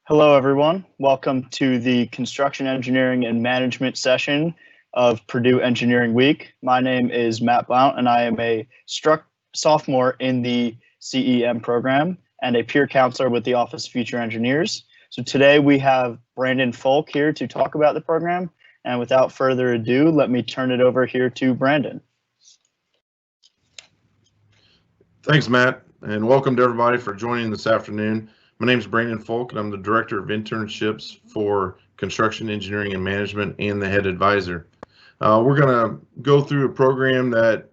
Hello, everyone. Welcome to the Construction Engineering and Management session of Purdue Engineering Week. My name is Matt Blount, and I am a sophomore in the CEM program and a peer counselor with the Office of Future Engineers. So today we have Brandon Folk here to talk about the program. And without further ado, let me turn it over here to Brandon. Thanks, Matt, and welcome to everybody for joining this afternoon. My name is Brandon Folk, and I'm the Director of Internships for Construction Engineering and Management and the Head Advisor. We're going to go through a program that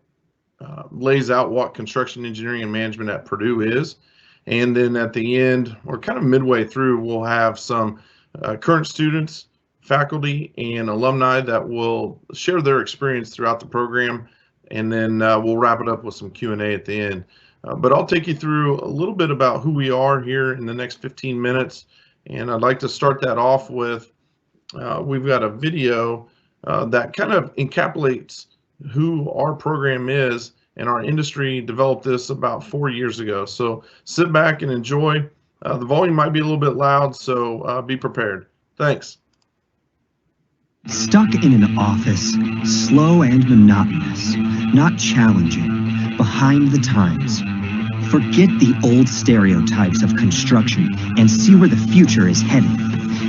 lays out what Construction Engineering and Management at Purdue is. And then at the end, or kind of midway through, we'll have some current students, faculty, and alumni that will share their experience throughout the program. And then we'll wrap it up with some Q&A at the end. But I'll take you through a little bit about who we are here in the next 15 minutes. And I'd like to start that off with, we've got a video that kind of encapsulates who our program is, and our industry developed this about 4 years ago. So sit back and enjoy. The volume might be a little bit loud, so be prepared. Thanks. Stuck in an office, slow and monotonous, not challenging, behind the times. Forget the old stereotypes of construction and see where the future is headed.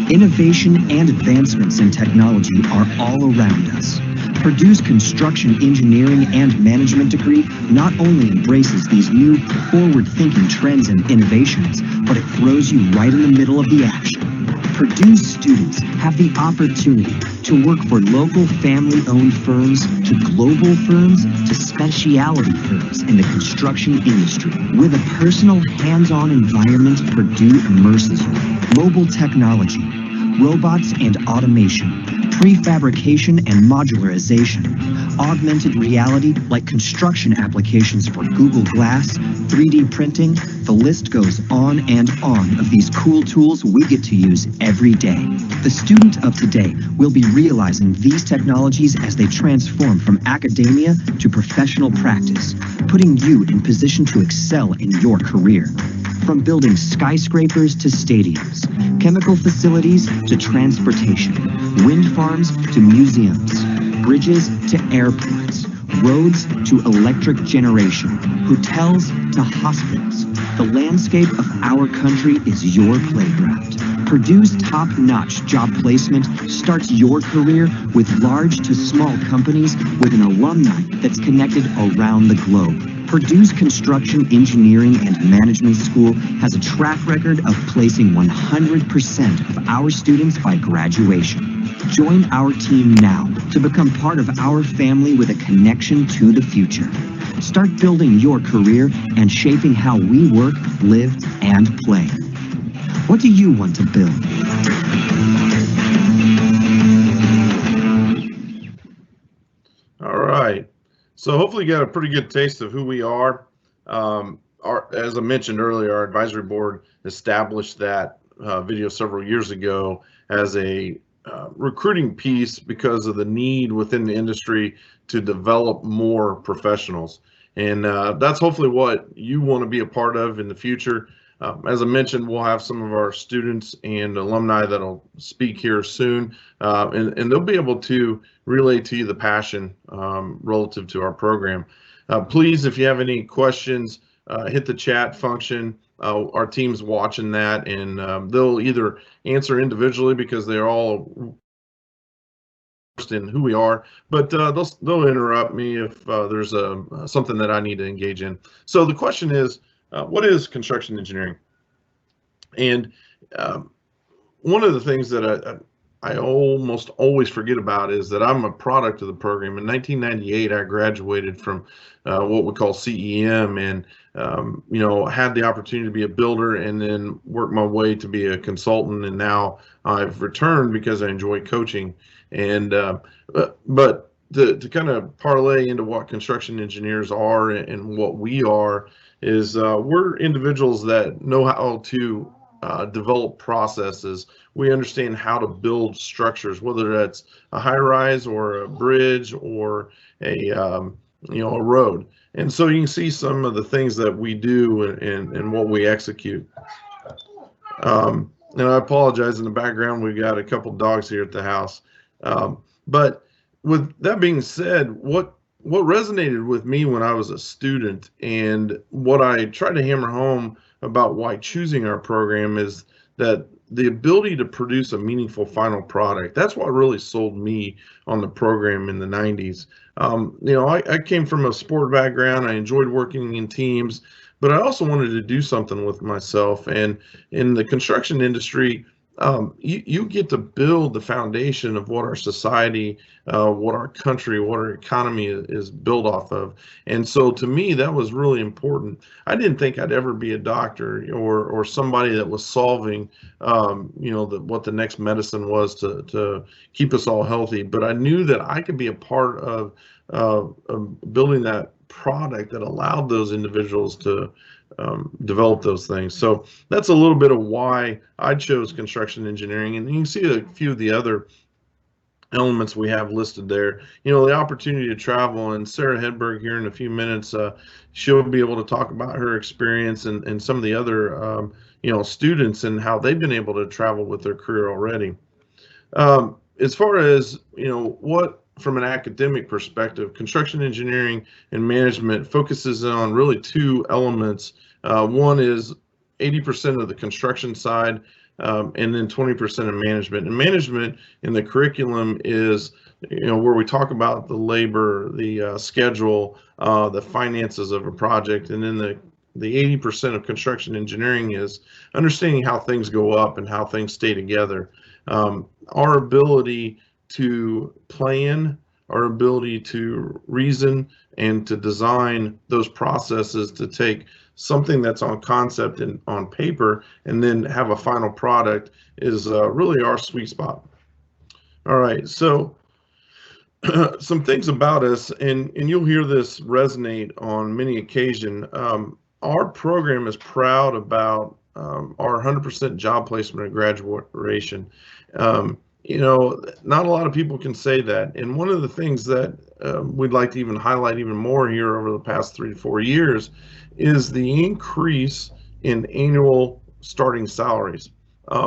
Innovation and advancements in technology are all around us. Purdue's Construction Engineering and Management degree not only embraces these new forward-thinking trends and innovations, but it throws you right in the middle of the action. Purdue's students have the opportunity to work for local family-owned firms, to global firms, to specialty firms in the construction industry. With a personal, hands-on environment, Purdue immerses you. Mobile technology, robots and automation, prefabrication and modularization, augmented reality like construction applications for Google Glass, 3D printing, the list goes on and on of these cool tools we get to use every day. The student of today will be realizing these technologies as they transform from academia to professional practice, putting you in position to excel in your career. From building skyscrapers to stadiums, chemical facilities to transportation, wind farms to museums, bridges to airports, roads to electric generation, hotels to hospitals. The landscape of our country is your playground. Purdue's top-notch job placement starts your career with large to small companies with an alumni that's connected around the globe. Purdue's Construction Engineering and Management School has a track record of placing 100% of our students by graduation. Join our team now to become part of our family with a connection to the future. Start building your career and shaping how we work, live, and play. What do you want to build? All right. So hopefully you got a pretty good taste of who we are. As I mentioned earlier, our advisory board established that video several years ago as a recruiting piece because of the need within the industry to develop more professionals. And that's hopefully what you want to be a part of in the future. As I mentioned, we'll have some of our students and alumni that'll speak here soon, and they'll be able to relay to you the passion relative to our program. Please, if you have any questions, hit the chat function. Our team's watching that, and they'll either answer individually because they're all in who we are, but they'll interrupt me if there's something that I need to engage in. So the question is, what is construction engineering? And one of the things that I almost always forget about is that I'm a product of the program. In 1998, I graduated from what we call CEM, and had the opportunity to be a builder and then work my way to be a consultant. And now I've returned because I enjoy coaching. And but to kind of parlay into what construction engineers are and what we are is we're individuals that know how to develop processes. We understand how to build structures, whether that's a high rise or a bridge or a road. And so you can see some of the things that we do and what we execute. And I apologize in the background. We've got a couple dogs here at the house. But with that being said, what resonated with me when I was a student, and what I try to hammer home about why choosing our program, is that the ability to produce a meaningful final product. That's what really sold me on the program in the 90s. I came from a sport background. I enjoyed working in teams, but I also wanted to do something with myself. And in the construction industry, you get to build the foundation of what our society, what our country, what our economy is built off of. And so to me, that was really important. I didn't think I'd ever be a doctor or somebody that was solving, what the next medicine was to keep us all healthy. But I knew that I could be a part of building that product that allowed those individuals to develop those things. So that's a little bit of why I chose construction engineering. And you can see a few of the other elements we have listed there. The opportunity to travel, and Sarah Hedberg here in a few minutes, she'll be able to talk about her experience and some of the other students and how they've been able to travel with their career already. As far as what from an academic perspective, construction engineering and management focuses on really two elements. One is 80% of the construction side, and then 20% of management. And management in the curriculum is, where we talk about the labor, the schedule, the finances of a project. And then the 80% of construction engineering is understanding how things go up and how things stay together. Our ability to plan, our ability to reason, and to design those processes to take something that's on concept and on paper and then have a final product is really our sweet spot. All right, so some things about us, and you'll hear this resonate on many occasions. Our program is proud about our 100% job placement at graduation. Not a lot of people can say that. And one of the things that we'd like to even highlight even more here over the past 3 to 4 years is the increase in annual starting salaries.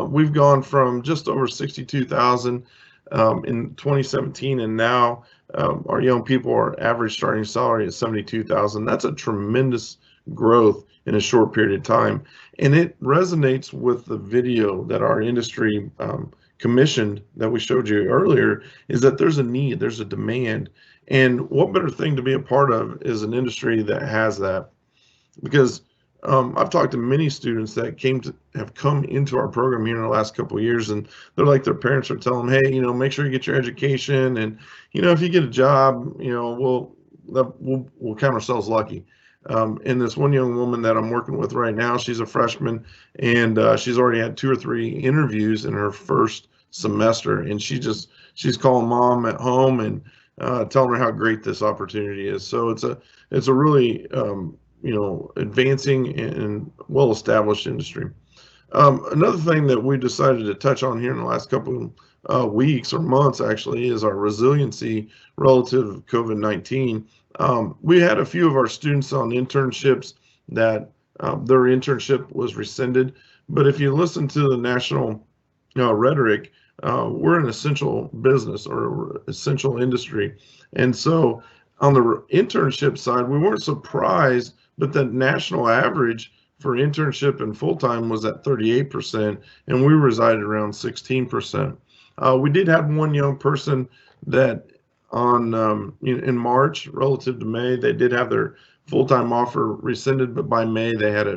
We've gone from just over 62,000 in 2017, and now our young people are average starting salary at 72,000. That's a tremendous growth in a short period of time. And it resonates with the video that our industry commissioned that we showed you earlier, is that there's a need, there's a demand. And what better thing to be a part of is an industry that has that. Because I've talked to many students that have come into our program here in the last couple of years, and they're like, their parents are telling them, hey, make sure you get your education, and if you get a job, we'll count ourselves lucky. And this one young woman that I'm working with right now, she's a freshman, and she's already had 2 or 3 interviews in her first semester, and she's calling mom at home and telling her how great this opportunity is. So it's a really advancing and well-established industry. Another thing that we decided to touch on here in the last couple of weeks or months actually is our resiliency relative to COVID-19. We had a few of our students on internships that their internship was rescinded, but if you listen to the national rhetoric, we're an essential business or essential industry. And so on the internship side, we weren't surprised, but the national average for internship and full-time was at 38%, and we resided around 16%. We did have one young person that in March relative to May, they did have their full-time offer rescinded, but by May they had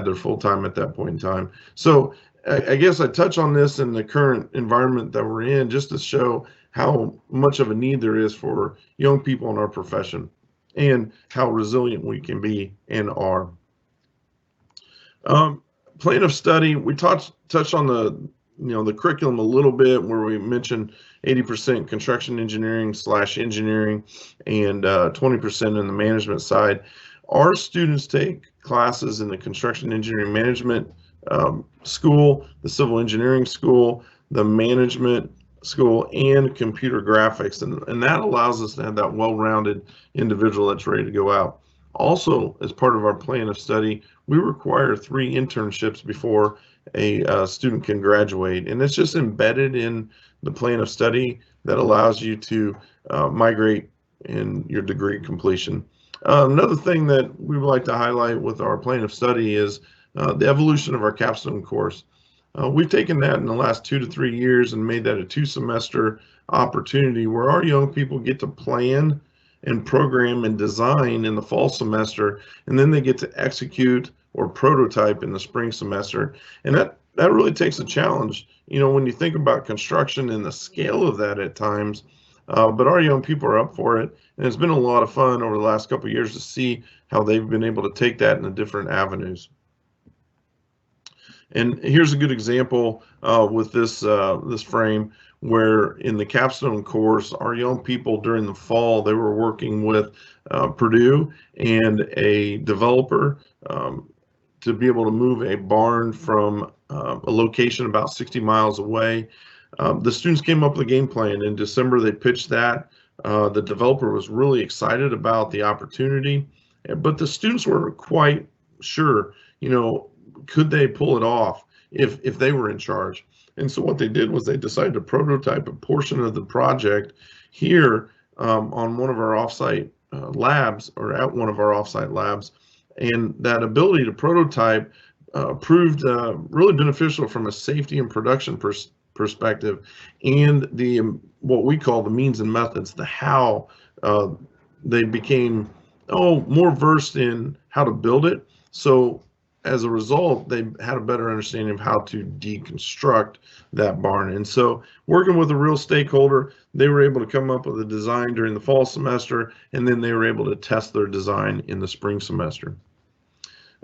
their full-time at that point in time. So I guess I touch on this in the current environment that we're in just to show how much of a need there is for young people in our profession and how resilient we can be and are. Plan of study, we touched on the curriculum a little bit, where we mentioned 80% construction engineering / engineering and 20% in the management side. Our students take classes in the construction engineering management school, the civil engineering school, the management school, and computer graphics, and that allows us to have that well-rounded individual that's ready to go out. Also, as part of our plan of study, we require 3 internships before a student can graduate, and it's just embedded in the plan of study that allows you to migrate in your degree completion. Another thing that we would like to highlight with our plan of study is the evolution of our capstone course. We've taken that in the last 2 to 3 years and made that a 2-semester opportunity where our young people get to plan and program and design in the fall semester, and then they get to execute or prototype in the spring semester. And that really takes a challenge, when you think about construction and the scale of that at times. But our young people are up for it, and it's been a lot of fun over the last couple of years to see how they've been able to take that in the different avenues. And here's a good example with this frame, where in the capstone course, our young people during the fall, they were working with Purdue and a developer to be able to move a barn from a location about 60 miles away. The students came up with a game plan. In December, they pitched that. The developer was really excited about the opportunity, but the students weren't quite sure, could they pull it off if they were in charge? And so what they did was they decided to prototype a portion of the project here on one of our offsite labs, or at one of our offsite labs. And that ability to prototype proved really beneficial from a safety and production perspective, and the what we call the means and methods, the how. They became more versed in how to build it. So as a result, they had a better understanding of how to deconstruct that barn. And so working with a real stakeholder, they were able to come up with a design during the fall semester, and then they were able to test their design in the spring semester.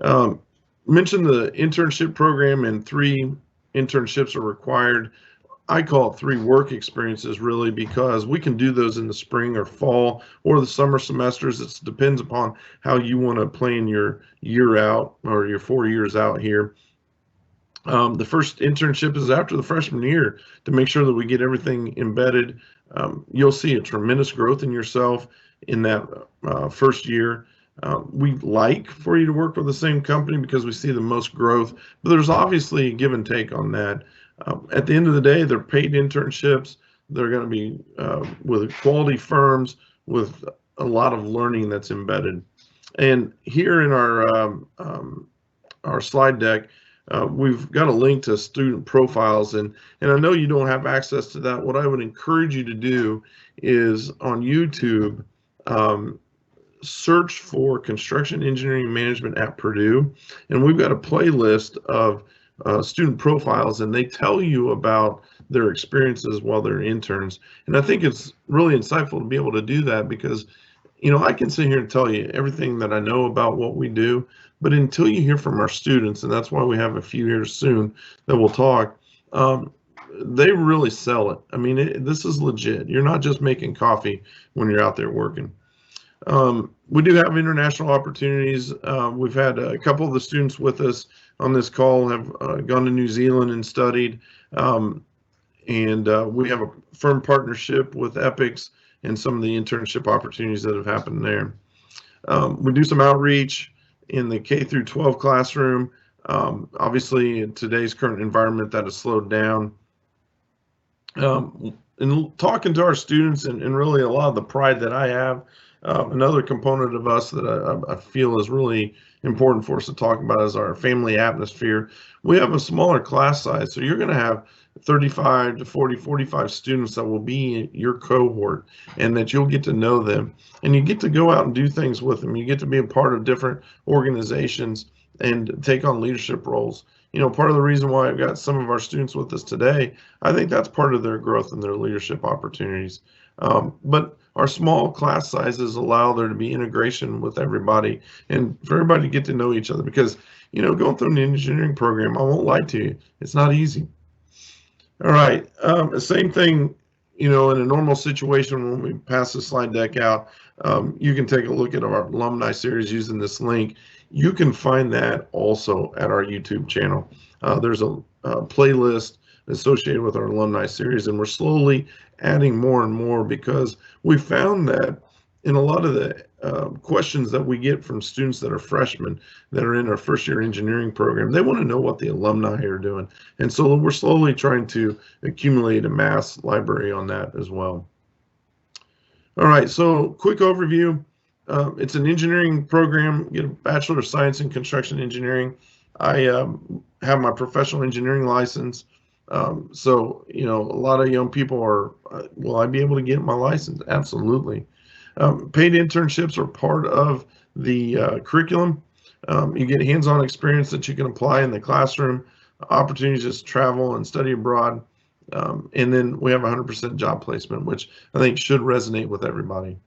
Mentioned the internship program, and 3 internships are required. I call it 3 work experiences, really, because we can do those in the spring or fall or the summer semesters. It depends upon how you want to plan your year out, or your 4 years out here. The first internship is after the freshman year to make sure that we get everything embedded. You'll see a tremendous growth in yourself in that first year. We like for you to work with the same company because we see the most growth, but there's obviously a give and take on that. At the end of the day, they're paid internships. They're going to be with quality firms with a lot of learning that's embedded. And here in our slide deck, we've got a link to student profiles, and I know you don't have access to that. What I would encourage you to do is on YouTube, search for Construction Engineering Management at Purdue, and we've got a playlist of student profiles, and they tell you about their experiences while they're interns. And I think it's really insightful to be able to do that, because I can sit here and tell you everything that I know about what we do, but until you hear from our students, and that's why we have a few here soon that we'll talk, they really sell it. I mean, this is legit. You're not just making coffee when you're out there working. We do have international opportunities. We've had a couple of the students with us on this call have gone to New Zealand and studied, and we have a firm partnership with EPICS and some of the internship opportunities that have happened there. We do some outreach in the K through 12 classroom. Obviously, in today's current environment, that has slowed down. And talking to our students, and really a lot of the pride that I have, another component of us that I feel is really important for us to talk about is our family atmosphere. We have a smaller class size, so you're going to have 35 to 40, 45 students that will be in your cohort, and that you'll get to know them, and you get to go out and do things with them. You get to be a part of different organizations and take on leadership roles. Part of the reason why I've got some of our students with us today, I think that's part of their growth and their leadership opportunities. But our small class sizes allow there to be integration with everybody, and for everybody to get to know each other, because, going through an engineering program, I won't lie to you, it's not easy. All right, same thing, in a normal situation when we pass the slide deck out, you can take a look at our Alumni Series using this link. You can find that also at our YouTube channel. There's a playlist associated with our Alumni Series, and we're slowly adding more and more, because we found that in a lot of the questions that we get from students that are freshmen that are in our first year engineering program, they want to know what the alumni are doing. And so we're slowly trying to accumulate a mass library on that as well. All right, so quick overview. It's an engineering program, get a Bachelor of Science in Construction Engineering. I have my professional engineering license. So, you know, a lot of young people are, will I be able to get my license? Absolutely. Paid internships are part of the curriculum. You get hands-on experience that you can apply in the classroom, opportunities to travel and study abroad. And then we have 100% job placement, which I think should resonate with everybody.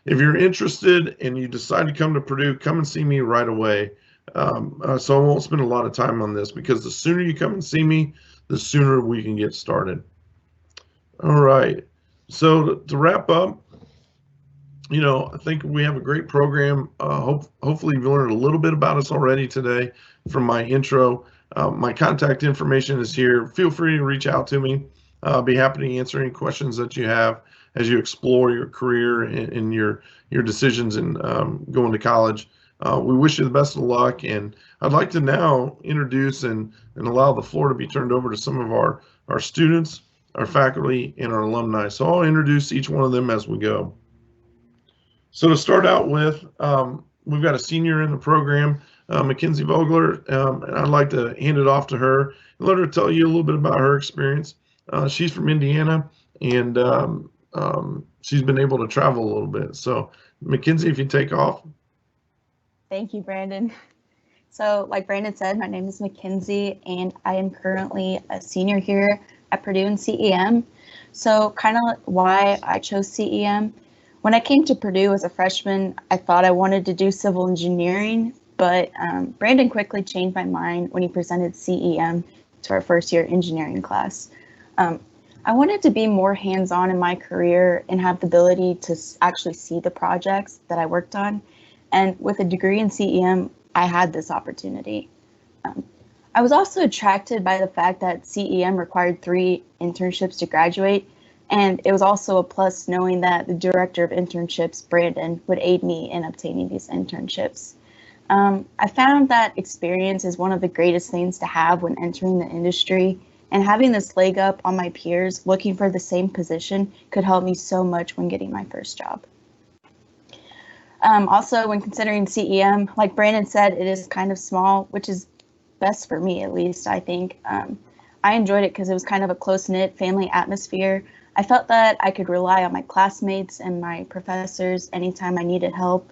If you're interested and you decide to come to Purdue, come and see me right away. So I won't spend a lot of time on this because the sooner you come and see me, the sooner we can get started. All right. So to wrap up, you know, I think we have a great program. Hopefully you've learned a little bit about us already today from my intro. My contact information is here. Feel free to reach out to me. I'll be happy to answer any questions that you have as you explore your career and your decisions in going to college. We wish you the best of luck, and I'd like to now introduce and allow the floor to be turned over to some of our students, our faculty, and our alumni. So I'll introduce each one of them as we go. So to start out with, we've got a senior in the program, Mackenzie Vogler, and I'd like to hand it off to her and let her tell you a little bit about her experience. She's from Indiana, and she's been able to travel a little bit. So Mackenzie, if you take off. Thank you, Brandon. So like Brandon said, my name is Mackenzie, and I am currently a senior here at Purdue in CEM. So kind of why I chose CEM. When I came to Purdue as a freshman, I thought I wanted to do civil engineering, but Brandon quickly changed my mind when he presented CEM to our first year engineering class. I wanted to be more hands-on in my career and have the ability to actually see the projects that I worked on. And with a degree in CEM, I had this opportunity. I was also attracted by the fact that CEM required 3 internships to graduate. And it was also a plus knowing that the director of internships, Brandon, would aid me in obtaining these internships. I found that experience is one of the greatest things to have when entering the industry, and having this leg up on my peers looking for the same position could help me so much when getting my first job. Also, when considering CEM, like Brandon said, it is kind of small, which is best for me, at least, I think. I enjoyed it because it was kind of a close-knit family atmosphere. I felt that I could rely on my classmates and my professors anytime I needed help,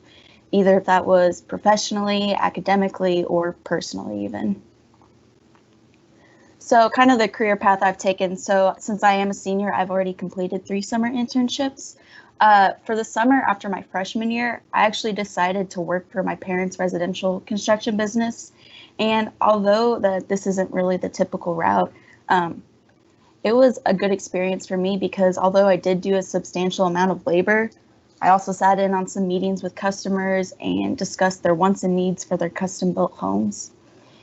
either if that was professionally, academically, or personally even. So kind of the career path I've taken. So since I am a senior, I've already completed 3 summer internships. For the summer after my freshman year, I actually decided to work for my parents' residential construction business. And although this isn't really the typical route, it was a good experience for me because although I did do a substantial amount of labor, I also sat in on some meetings with customers and discussed their wants and needs for their custom-built homes.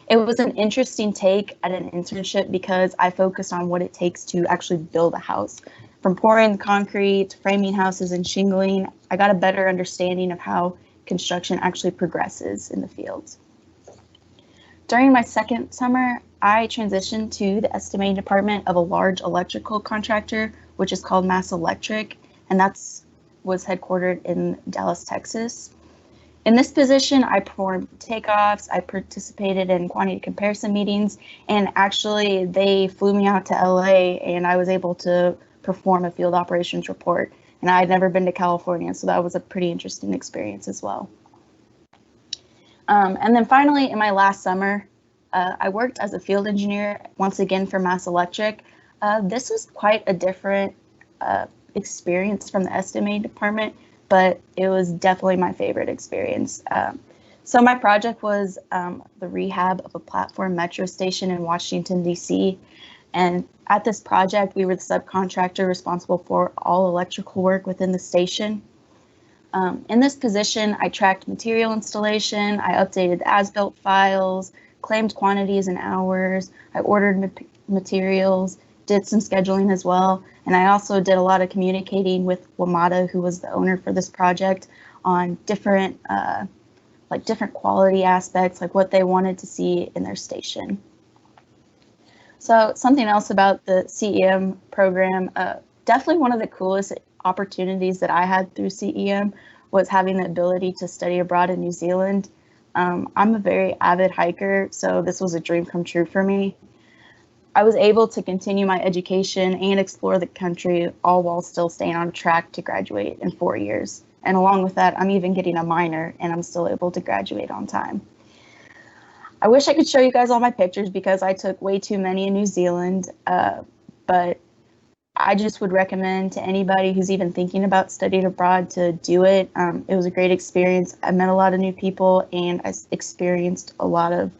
It was an interesting take at an internship because I focused on what it takes to actually build a house. From pouring the concrete to framing houses and shingling, I got a better understanding of how construction actually progresses in the field. During my second summer, I transitioned to the estimating department of a large electrical contractor, which is called Mass Electric, and was headquartered in Dallas, Texas. In this position, I performed takeoffs, I participated in quantity comparison meetings, and actually they flew me out to LA and I was able to perform a field operations report. And I had never been to California, so that was a pretty interesting experience as well. And then finally, in my last summer, I worked as a field engineer, once again for Mass Electric. This was quite a different experience from the estimating department, but it was definitely my favorite experience. So my project was the rehab of a platform metro station in Washington, D.C. And at this project, we were the subcontractor responsible for all electrical work within the station. In this position, I tracked material installation, I updated the as-built files, claimed quantities and hours, I ordered materials, did some scheduling as well. And I also did a lot of communicating with WMATA, who was the owner for this project, on different different quality aspects, like what they wanted to see in their station. So something else about the CEM program, definitely one of the coolest opportunities that I had through CEM was having the ability to study abroad in New Zealand. I'm a very avid hiker, so this was a dream come true for me. I was able to continue my education and explore the country, all while still staying on track to graduate in 4 years. And along with that, I'm even getting a minor, and I'm still able to graduate on time. I wish I could show you guys all my pictures because I took way too many in New Zealand, but I just would recommend to anybody who's even thinking about studying abroad to do it. It was a great experience. I met a lot of new people, and I experienced a lot of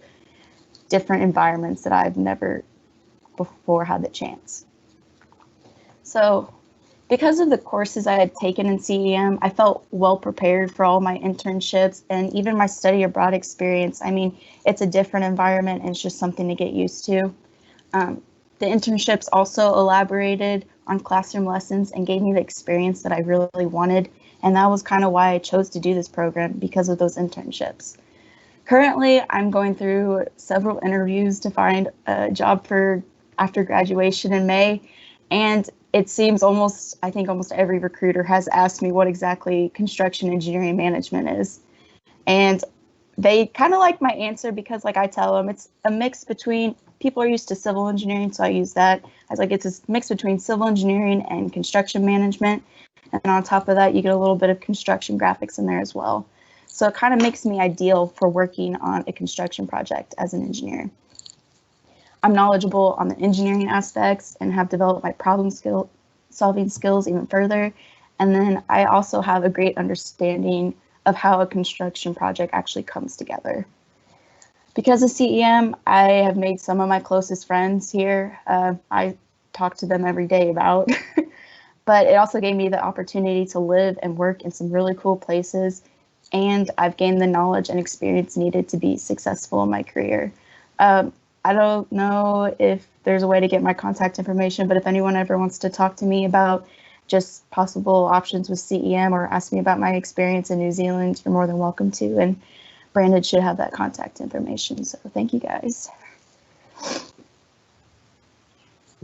different environments that I've never before had the chance. So because of the courses I had taken in CEM, I felt well prepared for all my internships and even my study abroad experience. I mean, it's a different environment and it's just something to get used to. The internships also elaborated on classroom lessons and gave me the experience that I really wanted. And that was kind of why I chose to do this program, because of those internships. Currently, I'm going through several interviews to find a job for after graduation in May. And it seems I think almost every recruiter has asked me what exactly construction engineering management is. And they kind of like my answer because, like I tell them, it's a mix between, people are used to civil engineering, so I use that as like, it's a mix between civil engineering and construction management. And on top of that, you get a little bit of construction graphics in there as well. So it kind of makes me ideal for working on a construction project as an engineer. I'm knowledgeable on the engineering aspects and have developed my solving skills even further. And then I also have a great understanding of how a construction project actually comes together. Because of CEM, I have made some of my closest friends here. I talk to them every day about, but it also gave me the opportunity to live and work in some really cool places. And I've gained the knowledge and experience needed to be successful in my career. I don't know if there's a way to get my contact information, but if anyone ever wants to talk to me about just possible options with CEM or ask me about my experience in New Zealand, you're more than welcome to. And Brandon should have that contact information. So thank you guys.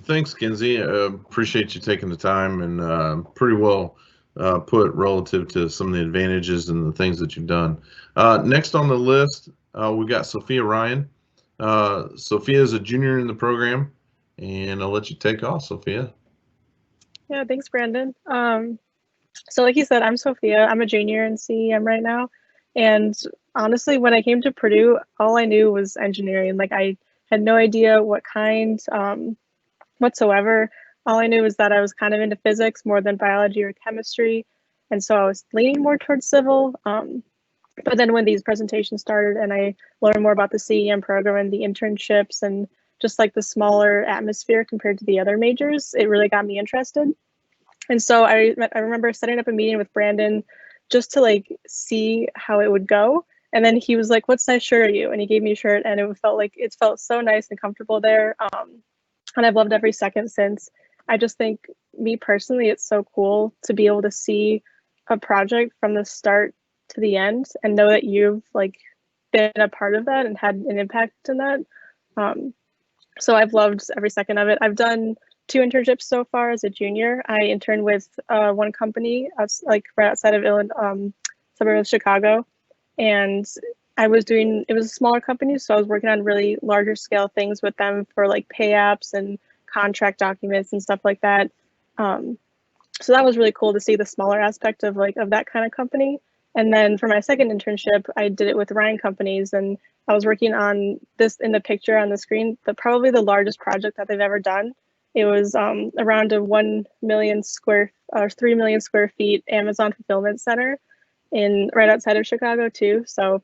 Thanks, Kenzie. Appreciate you taking the time, and pretty well put relative to some of the advantages and the things that you've done. Next on the list, we got Sophia Ryan. Sophia is a junior in the program, and I'll let you take off, Sophia. Yeah, thanks, Brandon. So like you said, I'm Sophia. I'm a junior in CEM right now. And honestly, when I came to Purdue, all I knew was engineering. Like, I had no idea what kind whatsoever. All I knew was that I was kind of into physics more than biology or chemistry. And so I was leaning more towards civil. But then when these presentations started and I learned more about the CEM program and the internships and just like the smaller atmosphere compared to the other majors, it really got me interested. And so I remember setting up a meeting with Brandon just to like see how it would go. And then he was like, "What size shirt are you?" And he gave me a shirt, and it felt so nice and comfortable there. And I've loved every second since. I just think, me personally, it's so cool to be able to see a project from the start to the end and know that you've like been a part of that and had an impact in that. So I've loved every second of it. I've done 2 internships so far as a junior. I interned with one company like right outside of suburb of Chicago, and it was a smaller company, so I was working on really larger scale things with them for like pay apps and contract documents and stuff like that. So that was really cool to see the smaller aspect of that kind of company. And then for my second internship, I did it with Ryan Companies, and I was working on this in the picture on the screen, probably the largest project that they've ever done. It was around a 3 million square feet Amazon fulfillment center right outside of Chicago too. So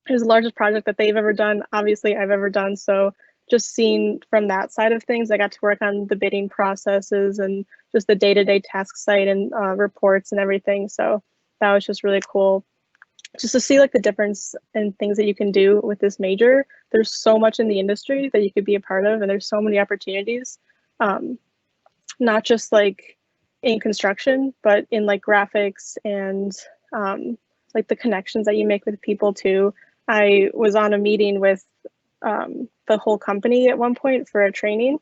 it was the largest project that they've ever done, obviously I've ever done. So just seeing from that side of things, I got to work on the bidding processes and just the day-to-day task site and reports and everything. So that was just really cool just to see like the difference in things that you can do with this major. There's so much in the industry that you could be a part of, and there's so many opportunities. not just like in construction, but in like graphics and like the connections that you make with people too. I was on a meeting with the whole company at one point for a training,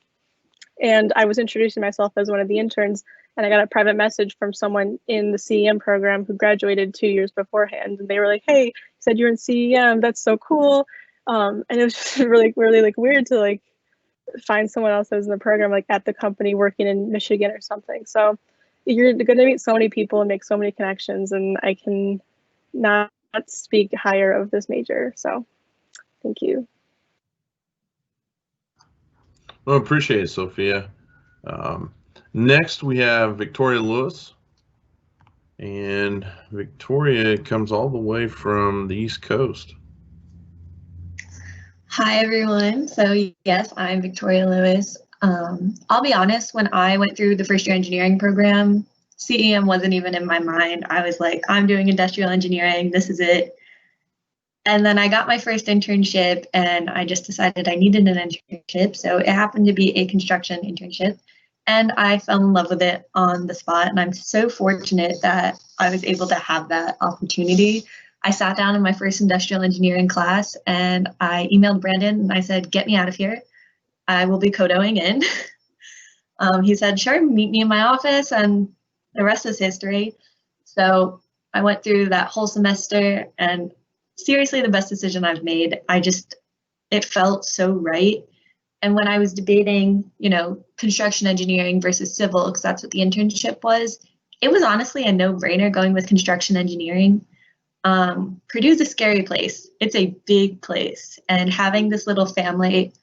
and I was introducing myself as one of the interns, and I got a private message from someone in the CEM program who graduated 2 years beforehand, and they were like, "Hey, you said you're in CEM. That's so cool." And it was just really like weird to like find someone else that was in the program like at the company working in Michigan or something. So you're going to meet so many people and make so many connections, and I can not speak higher of this major. So thank you. Well, appreciate it, Sophia. Next, we have Victoria Lewis. And Victoria comes all the way from the East Coast. Hi, everyone. So yes, I'm Victoria Lewis. I'll be honest, when I went through the first year engineering program, CEM wasn't even in my mind. I was like, I'm doing industrial engineering. This is it. And then I got my first internship, and I just decided I needed an internship. So it happened to be a construction internship, and I fell in love with it on the spot. And I'm so fortunate that I was able to have that opportunity. I sat down in my first industrial engineering class, and I emailed Brandon and I said, "Get me out of here. I will be codoing in." He said, "Sure, meet me in my office," and the rest is history. So I went through that whole semester, and seriously the best decision I've made. It felt so right. And when I was debating, construction engineering versus civil, because that's what the internship was, it was honestly a no-brainer going with construction engineering. Purdue's a scary place. It's a big place. And having this little family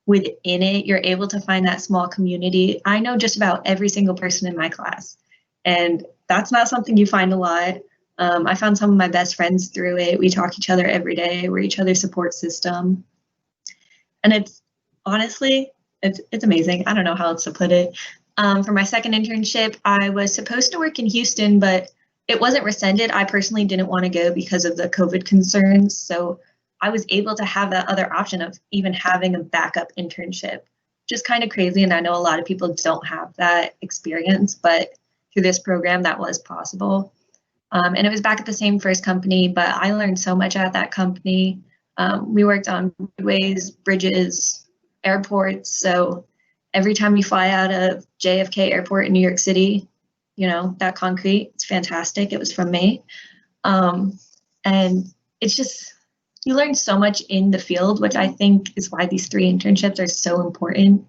within it, you're able to find that small community. I know just about every single person in my class. And that's not something you find a lot. I found some of my best friends through it. We talk each other every day. We're each other's support system. And it's honestly, it's amazing. I don't know how else to put it. For my second internship, I was supposed to work in Houston, but it wasn't rescinded. I personally didn't want to go because of the COVID concerns. So I was able to have that other option of even having a backup internship, which is kind of crazy. And I know a lot of people don't have that experience, but through this program, that was possible. And it was back at the same first company, but I learned so much at that company. We worked on roadways, bridges, airports. So every time you fly out of JFK Airport in New York City, that concrete, it's fantastic. It was from me. And it's just, you learn so much in the field, which I think is why these 3 internships are so important.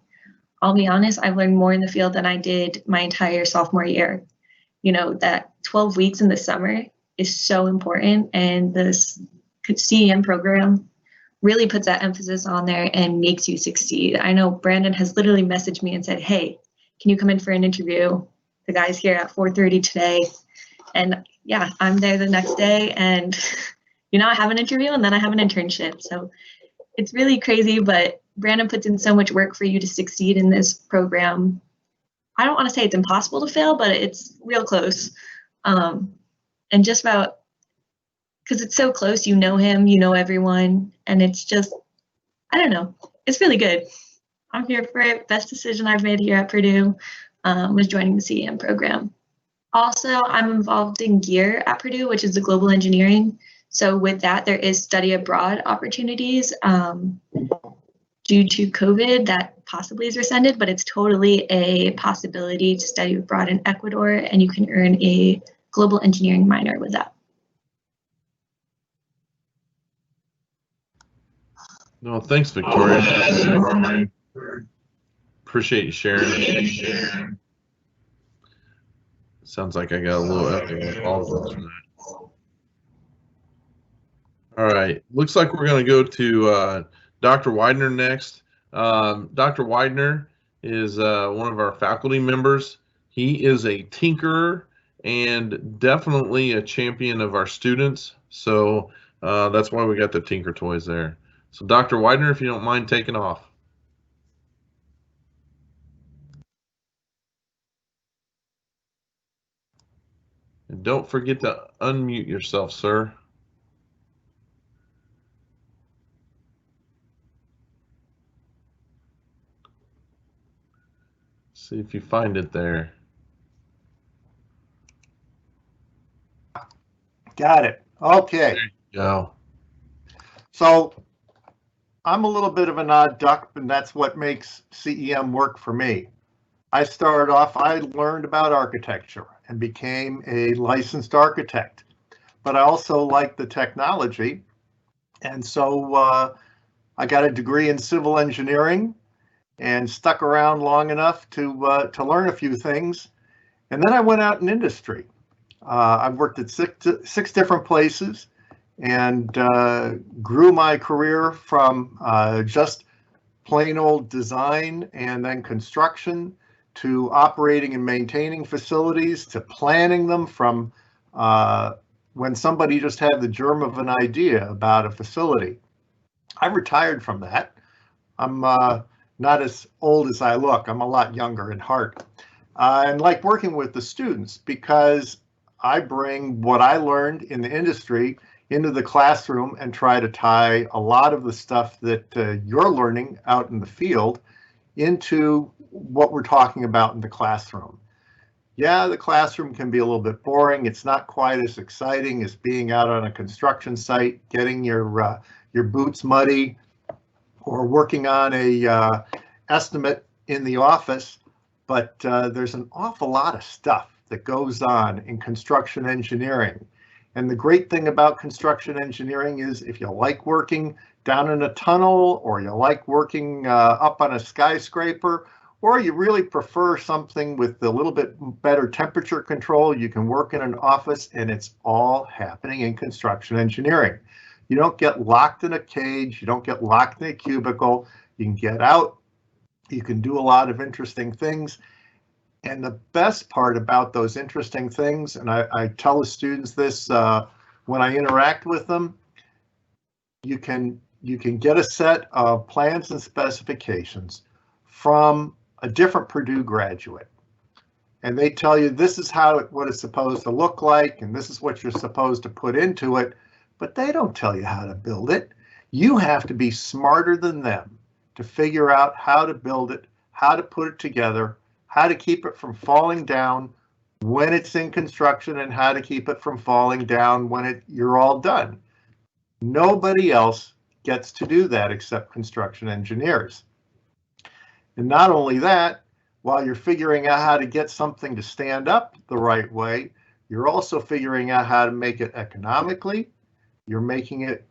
I'll be honest, I've learned more in the field than I did my entire sophomore year. That 12 weeks in the summer is so important, and this CEM program really puts that emphasis on there and makes you succeed. I know Brandon has literally messaged me and said, "Hey, can you come in for an interview? The guy's here at 4:30 today." And yeah, I'm there the next day, and I have an interview and then I have an internship. So it's really crazy, but Brandon puts in so much work for you to succeed in this program. I don't want to say it's impossible to fail, but it's real close. And just about, because it's so close, him, everyone, and it's just, I don't know, it's really good. I'm here for it. Best decision I've made here at Purdue was joining the CEM program. Also, I'm involved in GEAR at Purdue, which is the global engineering. So with that, there is study abroad opportunities. Due to COVID, that possibly is rescinded, but it's totally a possibility to study abroad in Ecuador, and you can earn a global engineering minor with that. No, thanks, Victoria. Appreciate you sharing. Sounds like I got a little echo. Apologize for that. All right, looks like we're going to go to Dr. Widener next. Dr. Widener is one of our faculty members. He is a tinkerer and definitely a champion of our students. So that's why we got the Tinker Toys there. So Dr. Widener, if you don't mind taking off. And don't forget to unmute yourself, sir. See if you find it there. Got it. Okay. There you go. So I'm a little bit of an odd duck, and that's what makes CEM work for me. I started off, I learned about architecture and became a licensed architect, but I also liked the technology. And so I got a degree in civil engineering and stuck around long enough to learn a few things. And then I went out in industry. I've worked at six different places and grew my career from just plain old design and then construction to operating and maintaining facilities to planning them from when somebody just had the germ of an idea about a facility. I retired from that. I'm not as old as I look. I'm a lot younger in heart. And like working with the students because I bring what I learned in the industry into the classroom and try to tie a lot of the stuff that you're learning out in the field into what we're talking about in the classroom. Yeah, the classroom can be a little bit boring. It's not quite as exciting as being out on a construction site, getting your boots muddy, or working on a estimate in the office. But there's an awful lot of stuff that goes on in construction engineering. And the great thing about construction engineering is if you like working down in a tunnel, or you like working up on a skyscraper, or you really prefer something with a little bit better temperature control, you can work in an office, and it's all happening in construction engineering. You don't get locked in a cage, you don't get locked in a cubicle, you can get out, you can do a lot of interesting things. And the best part about those interesting things, and I tell the students this when I interact with them, you can get a set of plans and specifications from a different Purdue graduate. And they tell you this is what it's supposed to look like, and this is what you're supposed to put into it, but they don't tell you how to build it. You have to be smarter than them to figure out how to build it, how to put it together, how to keep it from falling down when it's in construction, and how to keep it from falling down when you're all done. Nobody else gets to do that except construction engineers. And not only that, while you're figuring out how to get something to stand up the right way, you're also figuring out how to make it economically. You're making it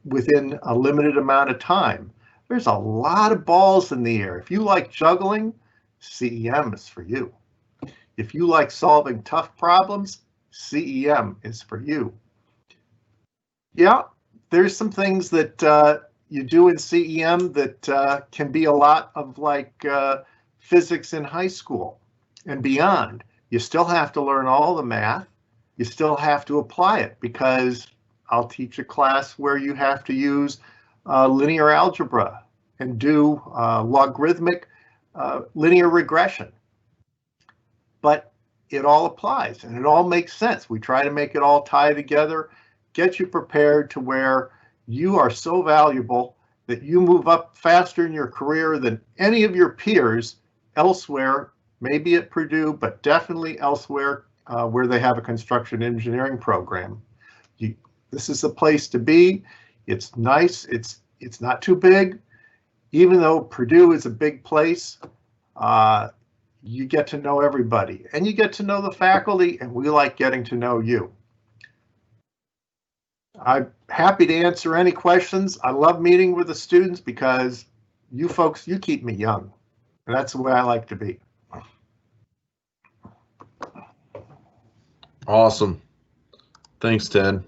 within a limited amount of time. There's a lot of balls in the air. If you like juggling, CEM is for you. If you like solving tough problems, CEM is for you. Yeah, there's some things that you do in CEM that can be a lot of like physics in high school and beyond. You still have to learn all the math. You still have to apply it, because I'll teach a class where you have to use linear algebra and do logarithmic linear regression. But it all applies and it all makes sense. We try to make it all tie together, get you prepared to where you are so valuable that you move up faster in your career than any of your peers elsewhere, maybe at Purdue, but definitely elsewhere where they have a construction engineering program. This is the place to be. It's nice. It's not too big. Even though Purdue is a big place, you get to know everybody and you get to know the faculty, and we like getting to know you. I'm happy to answer any questions. I love meeting with the students because you folks, you keep me young. And that's the way I like to be. Awesome. Thanks, Ted.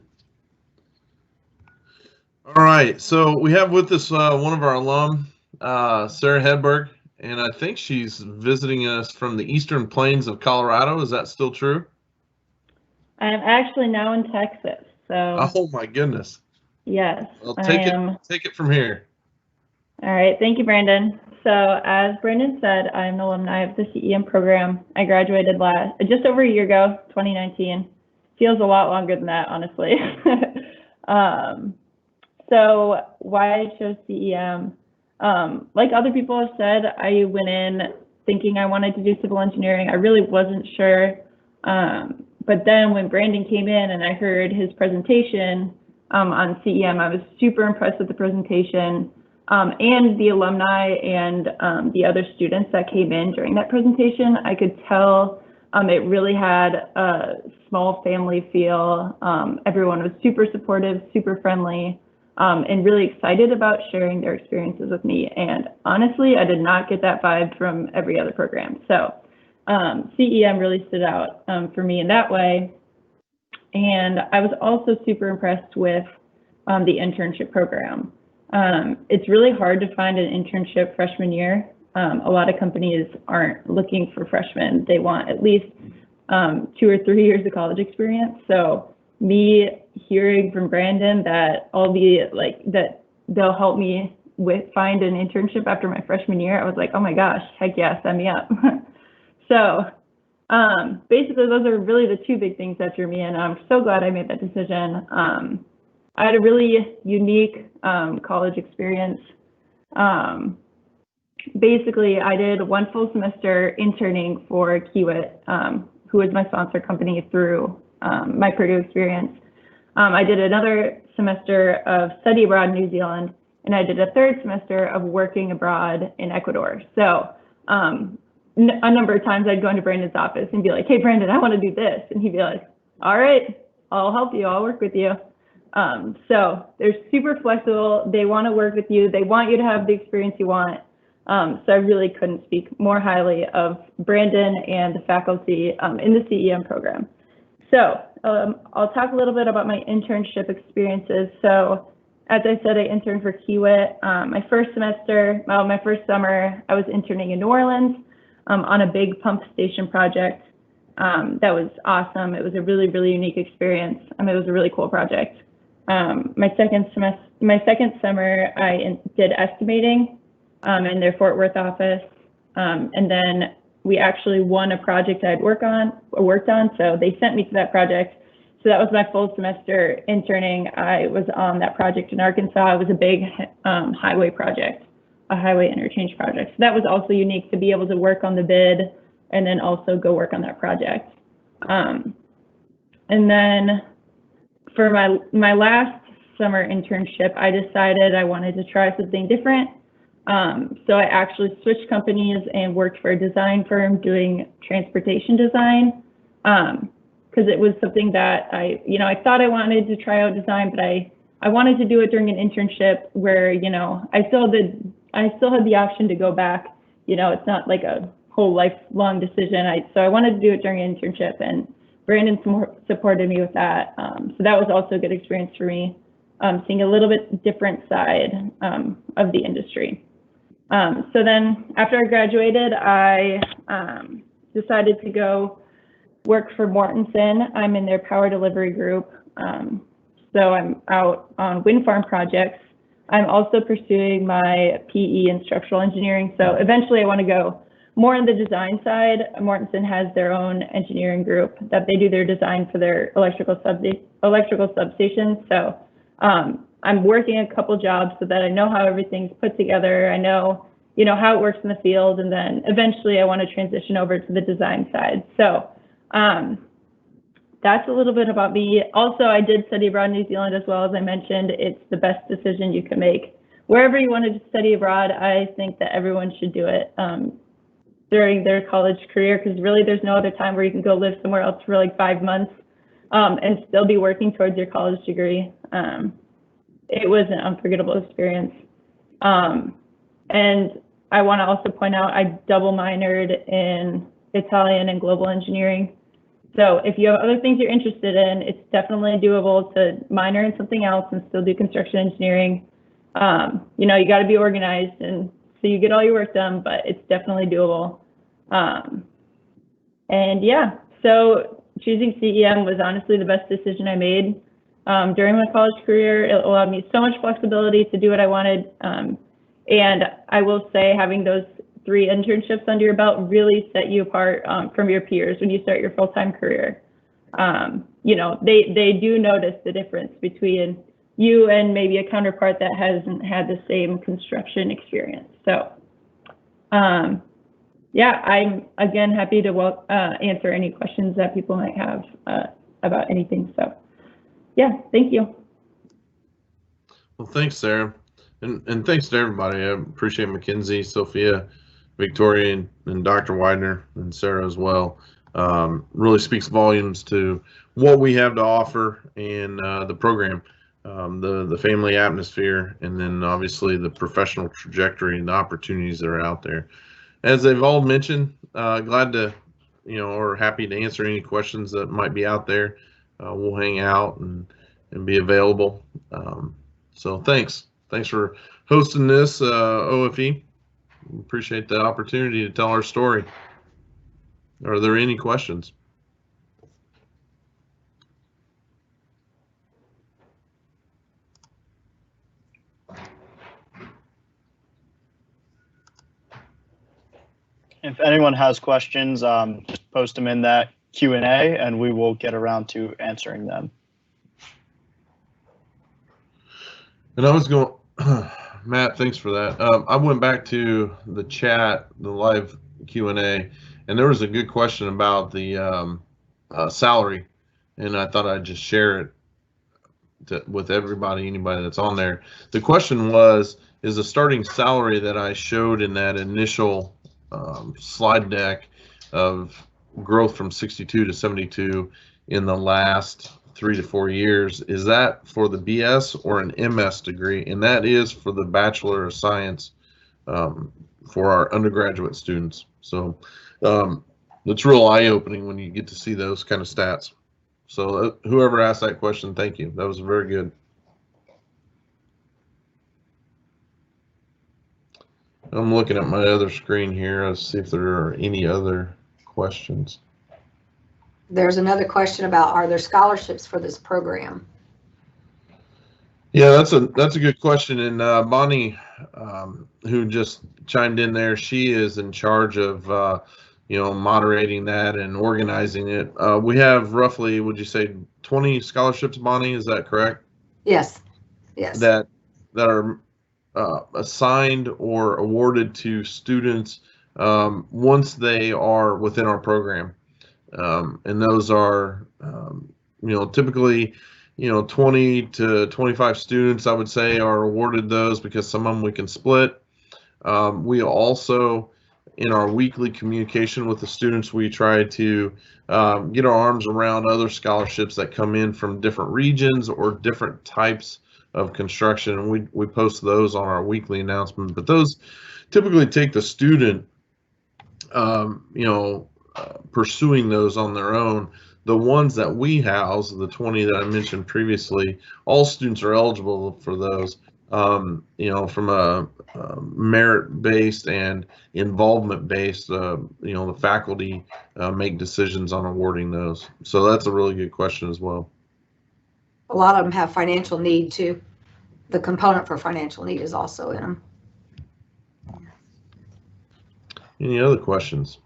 All right, so we have with us one of our alum, Sarah Hedberg, and I think she's visiting us from the Eastern Plains of Colorado. Is that still true? I'm actually now in Texas. So. Oh my goodness. Yes. Well, take it from here. All right. Thank you, Brandon. So as Brandon said, I'm an alumni of the CEM program. I graduated just over a year ago, 2019. Feels a lot longer than that, honestly. So why I chose CEM, like other people have said, I went in thinking I wanted to do civil engineering. I really wasn't sure. But then when Brandon came in and I heard his presentation on CEM, I was super impressed with the presentation and the alumni and the other students that came in during that presentation. I could tell it really had a small family feel. Everyone was super supportive, super friendly, and really excited about sharing their experiences with me. And honestly, I did not get that vibe from every other program. So CEM really stood out for me in that way. And I was also super impressed with the internship program. It's really hard to find an internship freshman year. A lot of companies aren't looking for freshmen. They want at least 2 or 3 years of college experience. So me hearing from Brandon that that they'll help me find an internship after my freshman year, I was like, oh my gosh, heck yeah, sign me up. So basically those are really the 2 big things that drew me in. I'm so glad I made that decision. I had a really unique college experience. Basically, I did 1 full semester interning for Kiewit, who is my sponsor company through my Purdue experience. I did another semester of study abroad in New Zealand, and I did a 3rd semester of working abroad in Ecuador. So a number of times I'd go into Brandon's office and be like, hey, Brandon, I want to do this. And he'd be like, all right, I'll help you. I'll work with you. So they're super flexible. They want to work with you. They want you to have the experience you want. So I really couldn't speak more highly of Brandon and the faculty in the CEM program. So I'll talk a little bit about my internship experiences. So as I said, I interned for Kiewit. My first summer, I was interning in New Orleans on a big pump station project. That was awesome. It was a really, really unique experience. It was a really cool project. My second summer, I did estimating in their Fort Worth office. And then we actually won a project I'd worked on, so they sent me to that project. So that was my full semester interning. I was on that project in Arkansas. It was a big highway project, a highway interchange project. So that was also unique to be able to work on the bid and then also go work on that project. And then for my last summer internship, I decided I wanted to try something different. So I actually switched companies and worked for a design firm doing transportation design, because it was something that I thought I wanted to try out design, but I wanted to do it during an internship where, I still had the option to go back. It's not like a whole lifelong decision. So I wanted to do it during an internship, and Brandon supported me with that. So that was also a good experience for me, seeing a little bit different side of the industry. So then after I graduated, I decided to go work for Mortensen. I'm in their power delivery group. So I'm out on wind farm projects. I'm also pursuing my PE in structural engineering. So eventually I want to go more on the design side. Mortensen has their own engineering group that they do their design for their electrical substations. So I'm working a couple jobs so that I know how everything's put together. I know, how it works in the field, and then eventually I want to transition over to the design side. So that's a little bit about me. Also, I did study abroad in New Zealand as well. As I mentioned, it's the best decision you can make. Wherever you wanted to study abroad, I think that everyone should do it during their college career, because really there's no other time where you can go live somewhere else for like 5 months and still be working towards your college degree. It was an unforgettable experience. And I want to also point out, I double minored in Italian and global engineering. So if you have other things you're interested in, it's definitely doable to minor in something else and still do construction engineering. You got to be organized, and so you get all your work done, but it's definitely doable. And yeah, so choosing CEM was honestly the best decision I made during my college career. It allowed me so much flexibility to do what I wanted. And I will say, having those 3 internships under your belt really set you apart from your peers when you start your full-time career. They do notice the difference between you and maybe a counterpart that hasn't had the same construction experience. So yeah, I'm again happy to answer any questions that people might have about anything. So yeah, thank you. Well, thanks, Sarah. And thanks to everybody. I appreciate Mackenzie, Sophia, Victoria, and Dr. Widener, and Sarah as well. Really speaks volumes to what we have to offer and the program, the family atmosphere, and then obviously the professional trajectory and the opportunities that are out there. As they've all mentioned, glad to, or happy to answer any questions that might be out there. We'll hang out and be available. So thanks for hosting this, OFE. Appreciate the opportunity to tell our story. Are there any questions? If anyone has questions, just post them in that Q&A and we will get around to answering them. And I was going, Matt, thanks for that. I went back to the chat, the live Q&A, and there was a good question about the salary, and I thought I'd just share it with everybody, anybody that's on there. The question was, is the starting salary that I showed in that initial slide deck of growth from 62 to 72 in the last 3 to 4 years, is that for the BS or an MS degree? And that is for the Bachelor of Science for our undergraduate students. So it's real eye-opening when you get to see those kind of stats. So whoever asked that question, thank you. That was very good. I'm looking at my other screen here. Let's see if there are any other questions. There's another question about, are there scholarships for this program? Yeah, that's a good question. And Bonnie, who just chimed in there, she is in charge of moderating that and organizing it. We have roughly, would you say, 20 scholarships, Bonnie? Is that correct? Yes. Yes. That are assigned or awarded to students once they are within our program. And those are, typically, 20 to 25 students, I would say, are awarded those because some of them we can split. We also, in our weekly communication with the students, we try to get our arms around other scholarships that come in from different regions or different types of construction, and we post those on our weekly announcement. But those typically take the student, pursuing those on their own. The ones that we house, the 20 that I mentioned previously, all students are eligible for those. From a merit-based and involvement-based, the faculty make decisions on awarding those. So that's a really good question as well. A lot of them have financial need too. The component for financial need is also in them. Any other questions?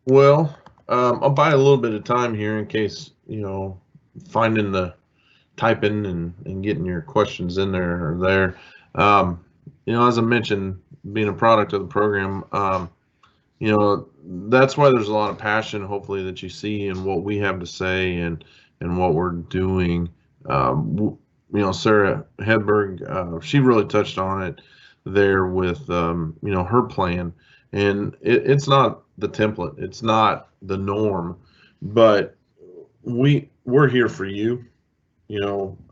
Well, I'll buy a little bit of time here in case, finding the typing and getting your questions in there or there. As I mentioned, being a product of the program, that's why there's a lot of passion, hopefully, that you see in what we have to say and what we're doing. Sarah Hedberg, she really touched on it there with, her plan. And it's not the template, it's not the norm, but we're here for you.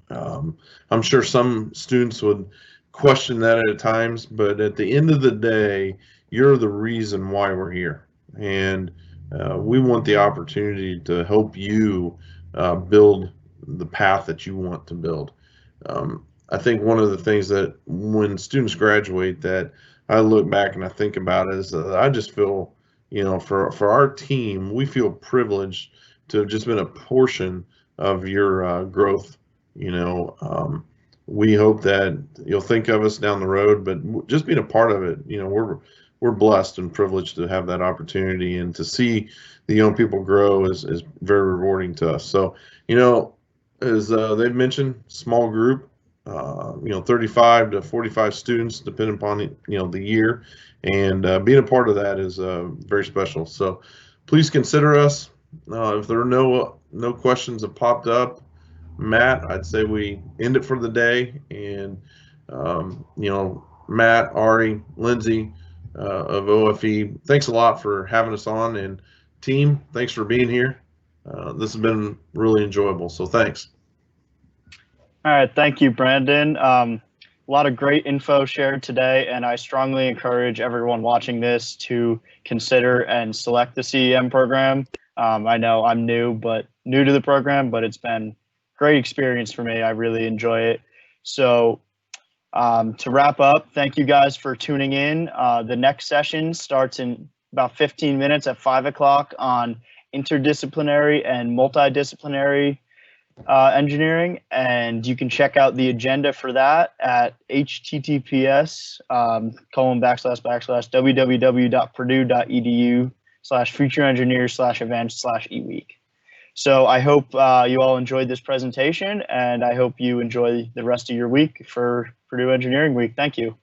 I'm sure some students would question that at times, but at the end of the day, you're the reason why we're here. And we want the opportunity to help you build the path that you want to build. I think one of the things that when students graduate that I look back and I think about is I just feel, for our team, we feel privileged to have just been a portion of your growth, we hope that you'll think of us down the road, but just being a part of it, we're blessed and privileged to have that opportunity, and to see the young people grow is very rewarding to us. So, as they've mentioned, small group, 35 to 45 students, depending upon the year, and being a part of that is very special. So, please consider us. If there are no questions that popped up, Matt, I'd say we end it for the day. And Matt, Ari, Lindsay of OFE, thanks a lot for having us on, and team, thanks for being here. This has been really enjoyable, so thanks. All right, thank you, Brandon. A lot of great info shared today, and I strongly encourage everyone watching this to consider and select the CEM program. I know I'm new to the program, but it's been great experience for me. I really enjoy it. So to wrap up, thank you guys for tuning in. The next session starts in about 15 minutes at 5 o'clock on interdisciplinary and multidisciplinary engineering, and you can check out the agenda for that at https://www.purdue.edu/futureengineers/events/eweek. So I hope you all enjoyed this presentation, and I hope you enjoy the rest of your week for Purdue Engineering Week. Thank you.